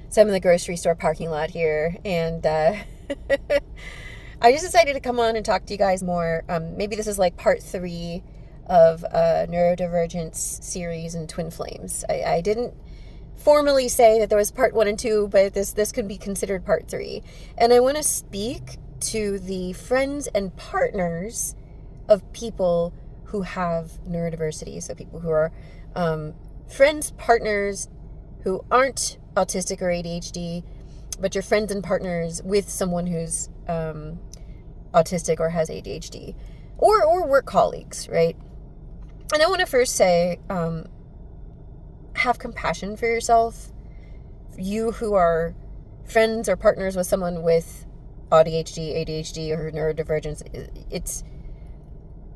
So I'm in the grocery store parking lot here, and I just decided to come on and talk to you guys more. Maybe this is like part 3 of Neurodivergence series and Twin Flames. I didn't formally say that there was part 1 and 2, but this could be considered part 3. And I want to speak to the friends and partners of people who have neurodiversity. So people who are friends, partners who aren't autistic or ADHD, but you're friends and partners with someone who's autistic or has ADHD, or work colleagues, right? And I want to first say, have compassion for yourself. You who are friends or partners with someone with ADHD, or neurodivergence,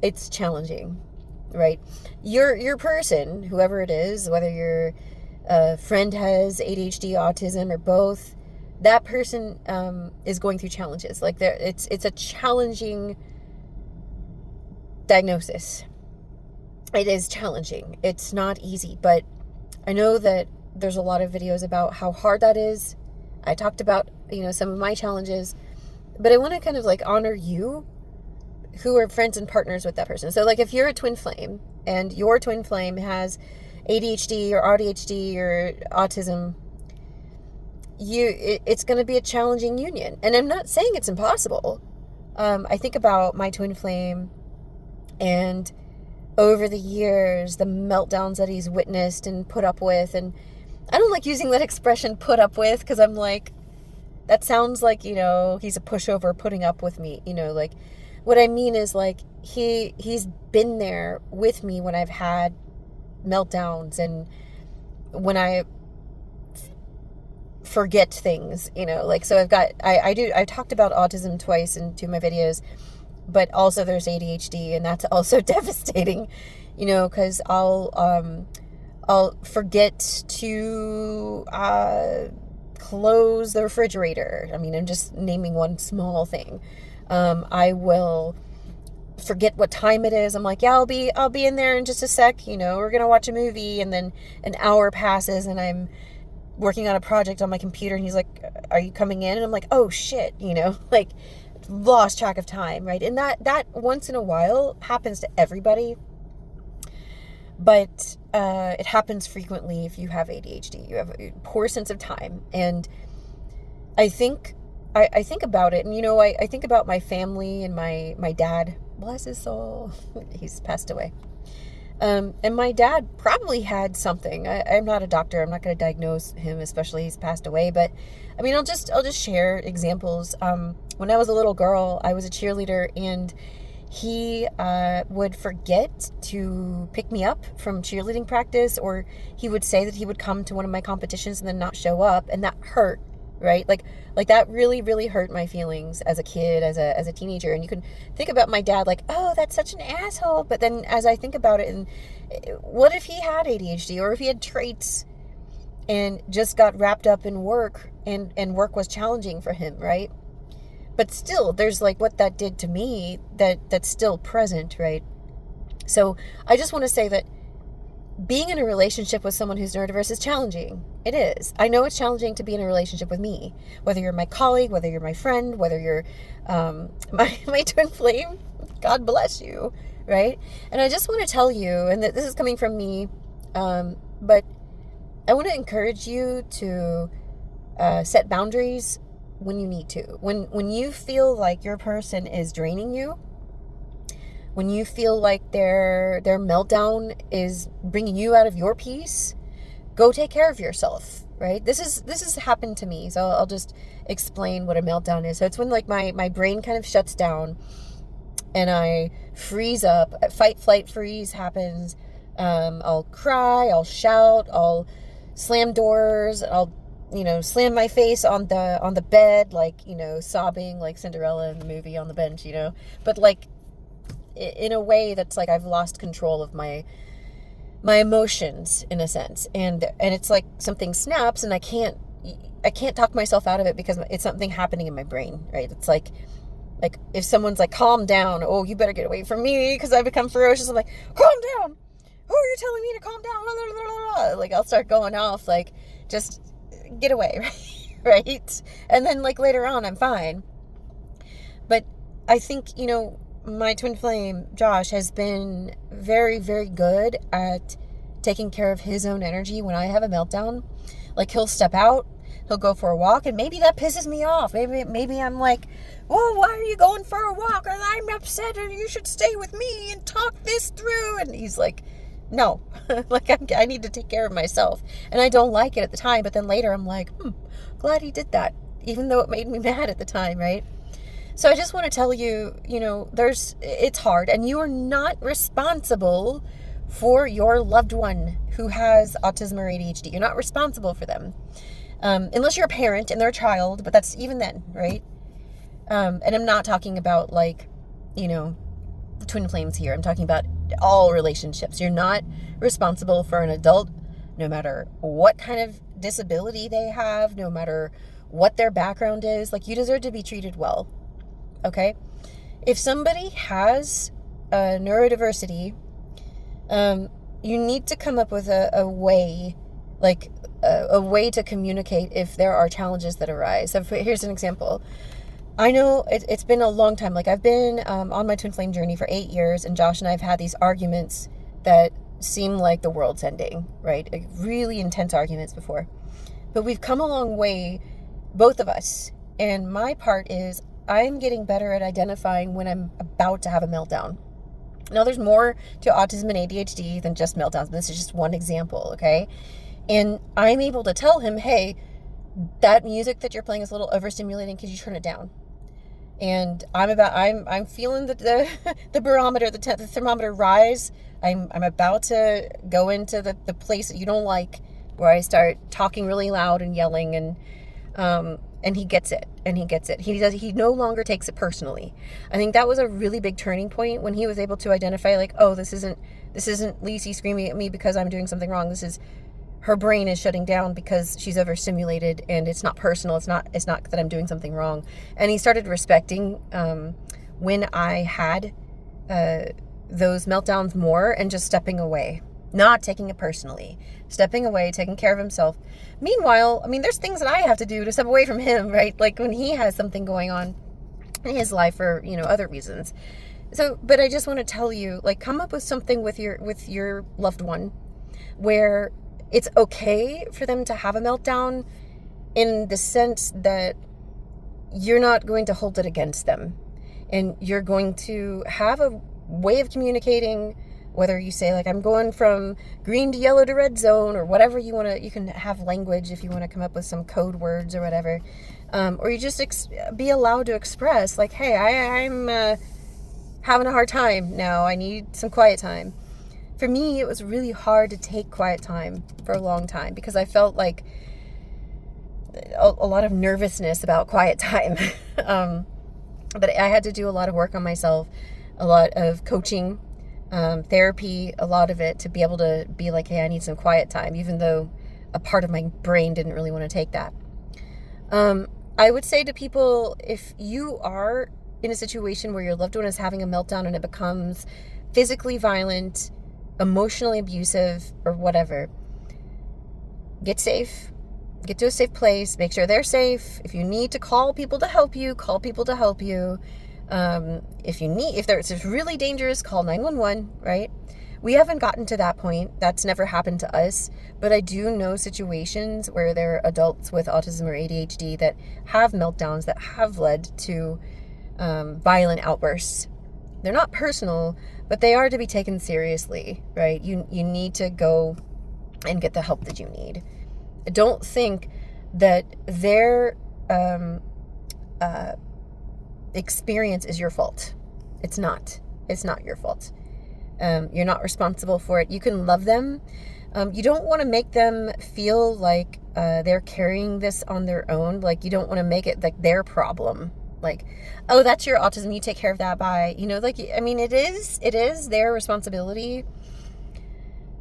it's challenging, right? Your person, whoever it is, whether your friend has ADHD, autism, or both, that person is going through challenges. Like it's a challenging diagnosis. It is challenging. It's not easy, but I know that there's a lot of videos about how hard that is. I talked about, some of my challenges, but I want to kind of like honor you who are friends and partners with that person. So like if you're a twin flame and your twin flame has ADHD or ADHD or autism, it's going to be a challenging union. And I'm not saying it's impossible. I think about my twin flame and over the years, the meltdowns that he's witnessed and put up with. And I don't like using that expression, put up with, because I'm like, that sounds like, he's a pushover putting up with me. Like what I mean is like he's been there with me when I've had meltdowns and when I forget things, like, so I've talked about autism twice in 2 of my videos, but also there's ADHD, and that's also devastating, because I'll forget to close the refrigerator. I mean, I'm just naming one small thing. I will forget what time it is. I'm like, yeah, I'll be in there in just a sec. We're gonna watch a movie, and then an hour passes, and I'm working on a project on my computer, and he's like, are you coming in? And I'm like, oh shit, like lost track of time, right? And that once in a while happens to everybody, but it happens frequently if you have ADHD. You have a poor sense of time. And I think about it, and I think about my family and my dad, bless his soul, he's passed away. And my dad probably had something. I'm not a doctor. I'm not going to diagnose him, especially he's passed away. But I mean, I'll just share examples. When I was a little girl, I was a cheerleader, and he would forget to pick me up from cheerleading practice, or he would say that he would come to one of my competitions and then not show up, and that hurt, right? Like that really, really hurt my feelings as a kid, as a teenager. And you can think about my dad like, oh, that's such an asshole. But then as I think about it, and what if he had ADHD, or if he had traits and just got wrapped up in work, and work was challenging for him, right? But still, there's like what that did to me that's still present, right? So I just want to say that being in a relationship with someone who's neurodiverse is challenging. It is. I know it's challenging to be in a relationship with me, whether you're my colleague, whether you're my friend, whether you're my twin flame. God bless you, right? And I just want to tell you, and this is coming from me, but I want to encourage you to set boundaries when you need to. When you feel like your person is draining you, when you feel like their meltdown is bringing you out of your peace, go take care of yourself, right? This has happened to me, so I'll just explain what a meltdown is. So it's when like my brain kind of shuts down and I freeze up. Fight, flight, freeze happens. I'll cry, I'll shout, I'll slam doors, I'll slam my face on the bed, like, sobbing like Cinderella in the movie on the bench, but like in a way that's like I've lost control of my emotions in a sense, and it's like something snaps and I can't talk myself out of it because it's something happening in my brain, right? It's like if someone's like, calm down, oh, you better get away from me because I become ferocious. I'm like, calm down, who are you telling me to calm down? Like I'll start going off, like just get away, right? And then like later on, I'm fine. But I think, my twin flame, Josh, has been very, very good at taking care of his own energy when I have a meltdown. Like, he'll step out, he'll go for a walk, and maybe that pisses me off. Maybe I'm like, well, why are you going for a walk? And I'm upset, and you should stay with me and talk this through. And he's like, no, like I need to take care of myself. And I don't like it at the time, but then later I'm like, glad he did that, even though it made me mad at the time, right? So I just want to tell you, it's hard, and you are not responsible for your loved one who has autism or ADHD. You're not responsible for them. Unless you're a parent and they're a child, but that's even then, right? And I'm not talking about twin flames here. I'm talking about all relationships. You're not responsible for an adult, no matter what kind of disability they have, no matter what their background is. Like, you deserve to be treated well, okay? If somebody has neurodiversity, you need to come up with a way, like a way to communicate if there are challenges that arise. So here's an example. I know it's been a long time. Like, I've been on my twin flame journey for 8 years, and Josh and I have had these arguments that seem like the world's ending, right? Like, really intense arguments before. But we've come a long way, both of us. And my part is I'm getting better at identifying when I'm about to have a meltdown. Now, there's more to autism and ADHD than just meltdowns, but this is just one example, okay? And I'm able to tell him, hey, that music that you're playing is a little overstimulating. Could you turn it down? And I'm feeling the barometer, the thermometer rise. I'm about to go into the place that you don't like, where I start talking really loud and yelling, and he gets it, He no longer takes it personally. I think that was a really big turning point when he was able to identify, like, oh, this isn't Lacey screaming at me because I'm doing something wrong. This is her brain is shutting down because she's overstimulated, and it's not personal. It's not that I'm doing something wrong. And he started respecting when I had those meltdowns more, and just stepping away, not taking it personally, stepping away, taking care of himself. Meanwhile, I mean, there's things that I have to do to step away from him, right? Like when he has something going on in his life for, other reasons. So, but I just want to tell you, like, come up with something with your loved one where it's okay for them to have a meltdown, in the sense that you're not going to hold it against them, and you're going to have a way of communicating, whether you say, like, I'm going from green to yellow to red zone, or whatever you want to. You can have language if you want to come up with some code words or whatever, or you just be allowed to express, like, hey, I'm having a hard time now. I need some quiet time. For me, it was really hard to take quiet time for a long time, because I felt like a lot of nervousness about quiet time. But I had to do a lot of work on myself, a lot of coaching, therapy, a lot of it, to be able to be like, hey, I need some quiet time, even though a part of my brain didn't really want to take that. I would say to people, if you are in a situation where your loved one is having a meltdown and it becomes physically violent, emotionally abusive, or whatever, get safe, get to a safe place, make sure they're safe. If you need to call people to help you, call people to help you. If it's really dangerous, call 911, right? We haven't gotten to that point. That's never happened to us, but I do know situations where there are adults with autism or ADHD that have meltdowns that have led to violent outbursts. They're not personal, but they are to be taken seriously, right? You need to go and get the help that you need. Don't think that their experience is your fault. It's not. It's not your fault. You're not responsible for it. You can love them. You don't want to make them feel like they're carrying this on their own. Like, you don't want to make it like their problem. Like, oh, that's your autism, you take care of that, bye. It is their responsibility.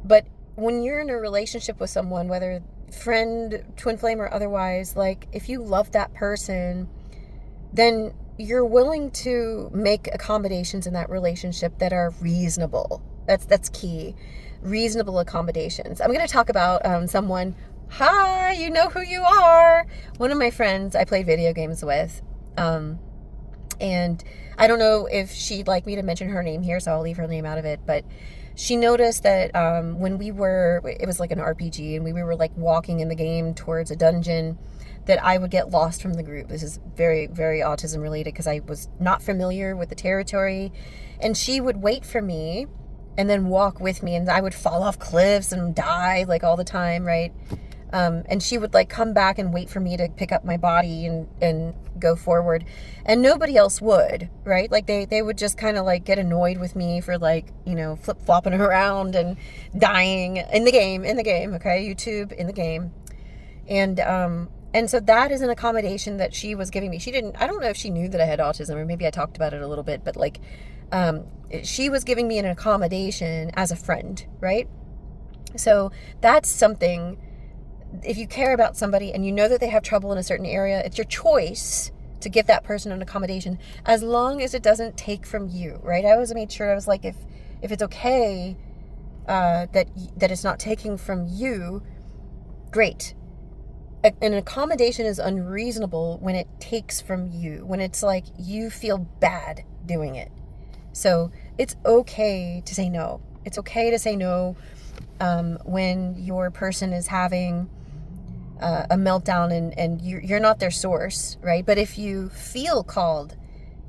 But when you're in a relationship with someone, whether friend, twin flame, or otherwise, like, if you love that person, then you're willing to make accommodations in that relationship that are reasonable. That's key. Reasonable accommodations. I'm going to talk about someone Hi, you know who you are. One of my friends I play video games with, and I don't know if she'd like me to mention her name here, so I'll leave her name out of it, but she noticed that when it was like an RPG, and we were like walking in the game towards a dungeon, that I would get lost from the group. This is very, very autism related because I was not familiar with the territory, and she would wait for me and then walk with me, and I would fall off cliffs and die like all the time, right? And she would like come back and wait for me to pick up my body and go forward. And nobody else would, right? Like they would just kind of like get annoyed with me for like, flip-flopping around and dying in the game, okay? YouTube in the game. And so that is an accommodation that she was giving me. I don't know if she knew that I had autism, or maybe I talked about it a little bit, but like, she was giving me an accommodation as a friend, right? So that's something. If you care about somebody and you know that they have trouble in a certain area, it's your choice to give that person an accommodation, as long as it doesn't take from you, right? I always made sure, I was like, if it's okay, that it's not taking from you, great. An accommodation is unreasonable when it takes from you, when it's like you feel bad doing it. So it's okay to say no. It's okay to say no when your person is having a meltdown and you're not their source, right? But if you feel called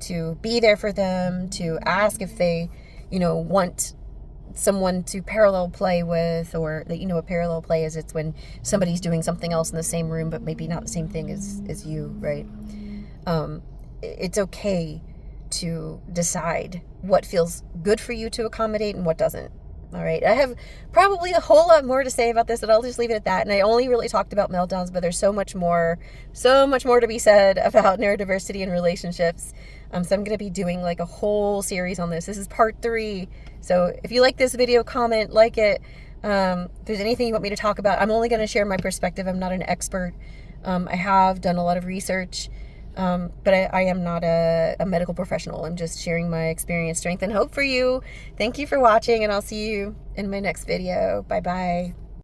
to be there for them, to ask if they, want someone to parallel play with, or that, a parallel play is, it's when somebody's doing something else in the same room, but maybe not the same thing as you, right? It's okay to decide what feels good for you to accommodate and what doesn't. All right. I have probably a whole lot more to say about this, but I'll just leave it at that. And I only really talked about meltdowns, but there's so much more to be said about neurodiversity and relationships. So I'm going to be doing like a whole series on this. This is part 3. So if you like this video, comment, like it. If there's anything you want me to talk about, I'm only going to share my perspective. I'm not an expert. I have done a lot of research. But I am not a medical professional. I'm just sharing my experience, strength, and hope for you. Thank you for watching, and I'll see you in my next video. Bye-bye.